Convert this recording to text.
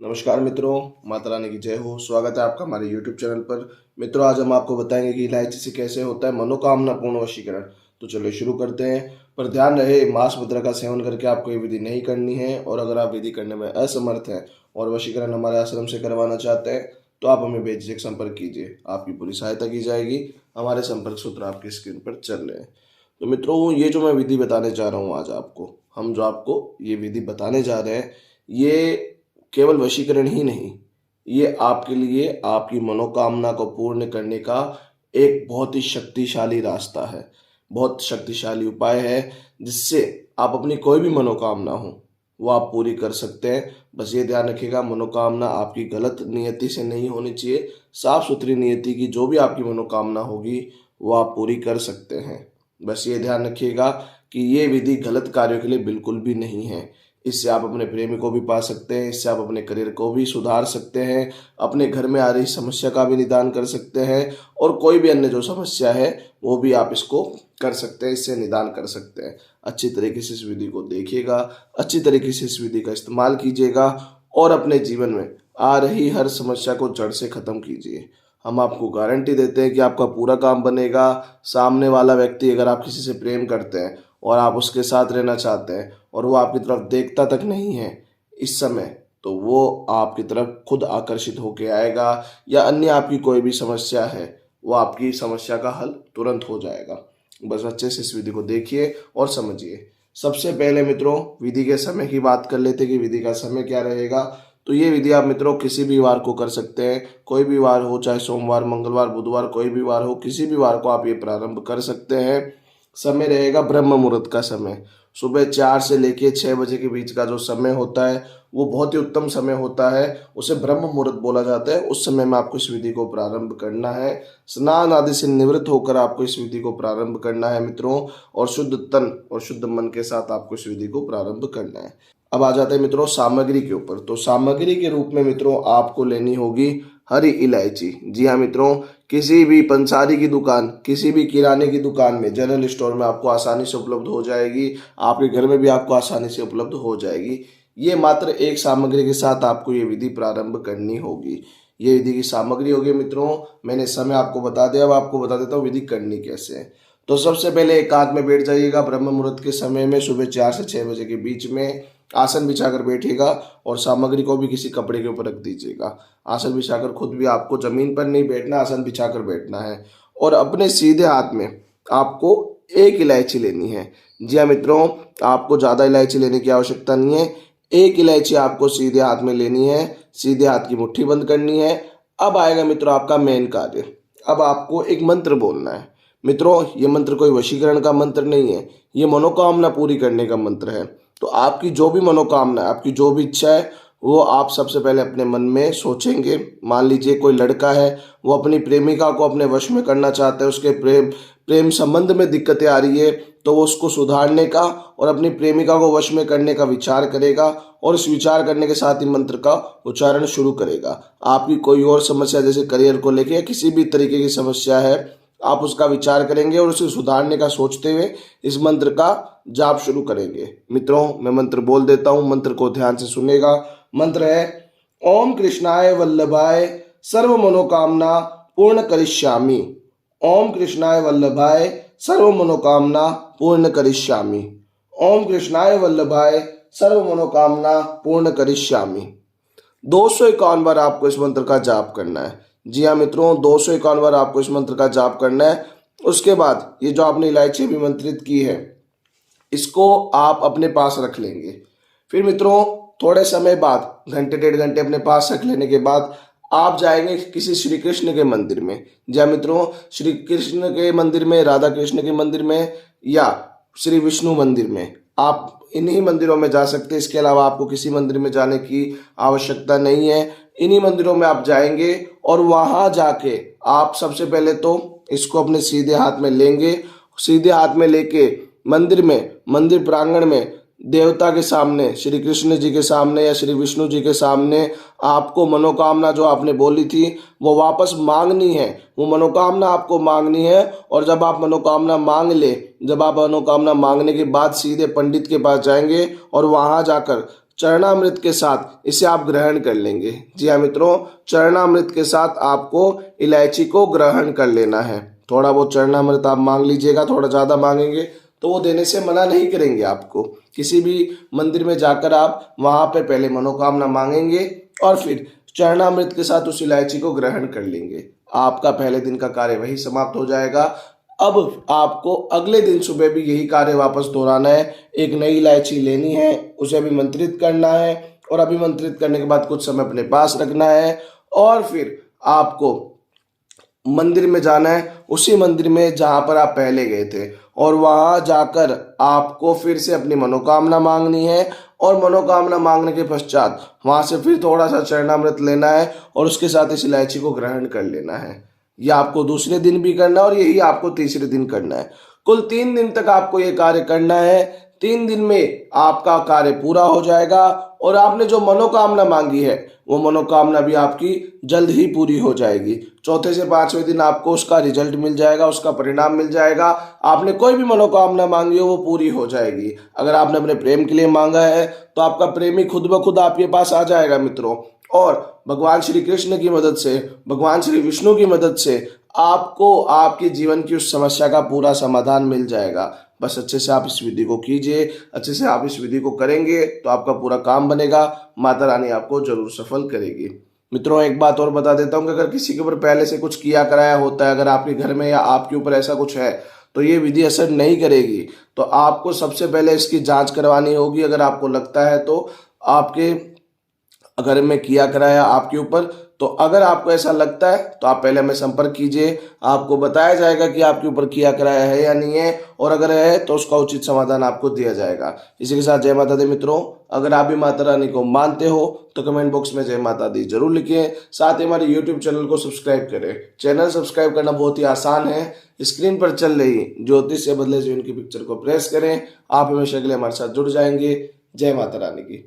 नमस्कार मित्रों, माता रानी की जय हो। स्वागत है आपका हमारे YouTube चैनल पर। मित्रों, आज हम आपको बताएंगे कि इलायची से कैसे होता है मनोकामना पूर्ण वशीकरण। तो चलिए शुरू करते हैं। पर ध्यान रहे, मांस मुद्रा का सेवन करके आपको ये विधि नहीं करनी है। और अगर आप विधि करने में असमर्थ हैं और वशीकरण हमारे आश्रम से करवाना चाहते हैं तो आप हमें बेझिझक संपर्क कीजिए, आपकी पूरी सहायता की जाएगी। हमारे संपर्क सूत्र आपकी स्क्रीन पर चल रहे हैं। तो मित्रों, ये जो मैं विधि बताने जा रहा हूँ आज आपको, हम जो आपको ये विधि बताने जा रहे हैं, ये केवल वशीकरण ही नहीं, ये आपके लिए आपकी मनोकामना को पूर्ण करने का एक बहुत ही शक्तिशाली रास्ता है, बहुत शक्तिशाली उपाय है, जिससे आप अपनी कोई भी मनोकामना हो वो आप पूरी कर सकते हैं। बस ये ध्यान रखिएगा, मनोकामना आपकी गलत नियति से नहीं होनी चाहिए। साफ सुथरी नियति की जो भी आपकी मनोकामना होगी वो आप पूरी कर सकते हैं। बस ये ध्यान रखिएगा कि ये विधि गलत कार्यों के लिए बिल्कुल भी नहीं है। इससे आप अपने प्रेमी को भी पा सकते हैं, इससे आप अपने करियर को भी सुधार सकते हैं, अपने घर में आ रही समस्या का भी निदान कर सकते हैं, और कोई भी अन्य जो समस्या है वो भी आप इसको कर सकते हैं, इससे निदान कर सकते हैं। अच्छी तरीके से इस विधि को देखिएगा, अच्छी तरीके से इस विधि का इस्तेमाल कीजिएगा और अपने जीवन में आ रही हर समस्या को जड़ से ख़त्म कीजिए। हम आपको गारंटी देते हैं कि आपका पूरा काम बनेगा। सामने वाला व्यक्ति, अगर आप किसी से प्रेम करते हैं और आप उसके साथ रहना चाहते हैं और वो आपकी तरफ देखता तक नहीं है इस समय, तो वो आपकी तरफ खुद आकर्षित होके आएगा, या अन्य आपकी कोई भी समस्या है वो आपकी समस्या का हल तुरंत हो जाएगा। बस अच्छे से इस विधि को देखिए और समझिए। सबसे पहले मित्रों, विधि के समय की बात कर लेते कि विधि का समय क्या रहेगा। तो ये विधि आप मित्रों किसी भी वार को कर सकते हैं, कोई भी वार हो, चाहे सोमवार, मंगलवार, बुधवार, कोई भी वार हो, किसी भी वार को आप ये प्रारंभ कर सकते हैं। समय रहेगा ब्रह्म मुहूर्त का समय, सुबह 4 से लेके 6 बजे के बीच का जो समय होता है वो बहुत ही उत्तम समय होता है, उसे ब्रह्म मुहूर्त बोला जाता है। उस समय में आपको इस विधि को प्रारंभ करना है। स्नान आदि से निवृत्त होकर आपको इस विधि को प्रारंभ करना है मित्रों, और शुद्ध तन और शुद्ध मन के साथ आपको इस विधि को प्रारंभ करना है। अब आ जाते हैं मित्रों सामग्री के ऊपर। तो सामग्री के रूप में मित्रों आपको लेनी होगी हरी इलायची। जी हाँ मित्रों, किसी भी पंसारी की दुकान, किसी भी किराने की दुकान में, जनरल स्टोर में आपको आसानी से उपलब्ध हो जाएगी। आपके घर में भी आपको आसानी से उपलब्ध हो जाएगी। ये मात्र एक सामग्री के साथ आपको ये विधि प्रारंभ करनी होगी। ये विधि की सामग्री होगी मित्रों, मैंने समय आपको बता दिया। अब आपको बता देता हूँ विधि करनी कैसे है। तो सबसे पहले एक आध में बैठ जाइएगा ब्रह्म मुहूर्त के समय में, सुबह 4 से 6 बजे के बीच में आसन बिछाकर बैठिएगा, और सामग्री को भी किसी कपड़े के ऊपर रख दीजिएगा। आसन बिछाकर, खुद भी आपको जमीन पर नहीं बैठना, आसन बिछाकर बैठना है। और अपने सीधे हाथ में आपको एक इलायची लेनी है। जी हाँ मित्रों, आपको ज़्यादा इलायची लेने की आवश्यकता नहीं है। एक इलायची आपको सीधे हाथ में लेनी है, सीधे हाथ की मुट्ठी बंद करनी है। अब आएगा मित्रों आपका मेन कार्य। अब आपको एक मंत्र बोलना है। मित्रों, ये मंत्र कोई वशीकरण का मंत्र नहीं है, ये मनोकामना पूरी करने का मंत्र है। तो आपकी जो भी मनोकामना है, आपकी जो भी इच्छा है, वो आप सबसे पहले अपने मन में सोचेंगे। मान लीजिए कोई लड़का है, वो अपनी प्रेमिका को अपने वश में करना चाहता है, उसके प्रेम संबंध में दिक्कतें आ रही है, तो वो उसको सुधारने का और अपनी प्रेमिका को वश में करने का विचार करेगा, और इस विचार करने के साथ ही मंत्र का उच्चारण शुरू करेगा। आपकी कोई और समस्या, जैसे करियर को लेकर या किसी भी तरीके की समस्या है, आप उसका विचार करेंगे और उसे सुधारने का सोचते हुए इस मंत्र का जाप शुरू करेंगे। मित्रों, मैं मंत्र बोल देता हूं, मंत्र को ध्यान से सुनेगा। मंत्र है, ओम कृष्णाय वल्लभाय सर्व मनोकामना पूर्ण करिष्यामि। ओम कृष्णाय वल्लभाय सर्व मनोकामना पूर्ण करिष्यामि। ओम कृष्णाय वल्लभाय सर्व मनोकामना पूर्ण करिष्यामि। 251 बार आपको इस मंत्र का जाप करना है। जी हाँ मित्रों, 251 बार आपको इस मंत्र का जाप करना है। उसके बाद ये जो आपने इलायची अभिमंत्रित की है, इसको आप अपने पास रख लेंगे। फिर मित्रों, थोड़े समय बाद, घंटे 1.5 घंटे अपने पास रख लेने के बाद आप जाएंगे किसी श्री कृष्ण के मंदिर में। जी हाँ मित्रों, श्री कृष्ण के मंदिर में, राधा कृष्ण के मंदिर में, या श्री विष्णु मंदिर में, आप इन्हीं मंदिरों में जा सकते हैं। इसके अलावा आपको किसी मंदिर में जाने की आवश्यकता नहीं है। इन्हीं मंदिरों में आप जाएंगे और वहां जाके आप सबसे पहले तो इसको अपने सीधे हाथ में लेंगे। सीधे हाथ में लेके मंदिर में, मंदिर प्रांगण में, देवता के सामने, श्री कृष्ण जी के सामने या श्री विष्णु जी के सामने आपको मनोकामना जो आपने बोली थी वो वापस मांगनी है। वो मनोकामना आपको मांगनी है। और जब आप मनोकामना मांग ले, जब आप मनोकामना मांगने के बाद सीधे पंडित के पास जाएंगे और वहां जाकर चरणामृत के साथ इसे आप ग्रहण कर लेंगे। जी हाँ मित्रों, चरणामृत के साथ आपको इलायची को ग्रहण कर लेना है। थोड़ा बहुत चरणामृत आप मांग लीजिएगा, थोड़ा ज़्यादा मांगेंगे तो वो देने से मना नहीं करेंगे आपको। किसी भी मंदिर में जाकर आप वहाँ पे पहले मनोकामना मांगेंगे और फिर चरणामृत के साथ उस इलायची को ग्रहण कर लेंगे। आपका पहले दिन का कार्य वही समाप्त हो जाएगा। अब आपको अगले दिन सुबह भी यही कार्य वापस दोहराना है। एक नई इलायची लेनी है, उसे अभिमंत्रित करना है और अभिमंत्रित करने के बाद कुछ समय अपने पास रखना है और फिर आपको मंदिर में जाना है, उसी मंदिर में जहां पर आप पहले गए थे, और वहां जाकर आपको फिर से अपनी मनोकामना मांगनी है और मनोकामना मांगने के पश्चात वहां से फिर थोड़ा सा चरणामृत लेना है और उसके साथ इस इलायची को ग्रहण कर लेना है। यह आपको दूसरे दिन भी करना है और यही आपको तीसरे दिन करना है। कुल 3 दिन तक आपको ये कार्य करना है। 3 दिन में आपका कार्य पूरा हो जाएगा और आपने जो मनोकामना मांगी है वो मनोकामना भी आपकी जल्द ही पूरी हो जाएगी। चौथे से 5वें दिन आपको उसका रिजल्ट मिल जाएगा, उसका परिणाम मिल जाएगा। आपने कोई भी मनोकामना मांगी हो वो पूरी हो जाएगी। अगर आपने अपने प्रेम के लिए मांगा है तो आपका प्रेमी खुद ब खुद आपके पास आ जाएगा मित्रों, और भगवान श्री कृष्ण की मदद से, भगवान श्री विष्णु की मदद से आपको आपके जीवन की उस समस्या का पूरा समाधान मिल जाएगा। बस अच्छे से आप इस विधि को कीजिए, अच्छे से आप इस विधि को करेंगे तो आपका पूरा काम बनेगा। माता रानी आपको जरूर सफल करेगी। मित्रों, एक बात और बता देता हूँ कि अगर किसी के ऊपर पहले से कुछ किया कराया होता है, अगर आपके घर में या आपके ऊपर ऐसा कुछ है तो ये विधि असर नहीं करेगी। तो आपको सबसे पहले इसकी जांच करवानी होगी। अगर आपको लगता है तो आपके अगर मैं किया कराया आपके ऊपर, तो अगर आपको ऐसा लगता है तो आप पहले हमें संपर्क कीजिए। आपको बताया जाएगा कि आपके ऊपर किया कराया है या नहीं है, और अगर है तो उसका उचित समाधान आपको दिया जाएगा। इसी के साथ जय माता दी मित्रों। अगर आप भी माता रानी को मानते हो तो कमेंट बॉक्स में जय माता दी जरूर लिखिए। साथ ही हमारे यूट्यूब चैनल को सब्सक्राइब करें। चैनल सब्सक्राइब करना बहुत ही आसान है। स्क्रीन पर चल रही ज्योतिष से बदले जीवन की पिक्चर को प्रेस करें। आप हमेशा के लिए हमारे साथ जुड़ जाएंगे। जय माता रानी की।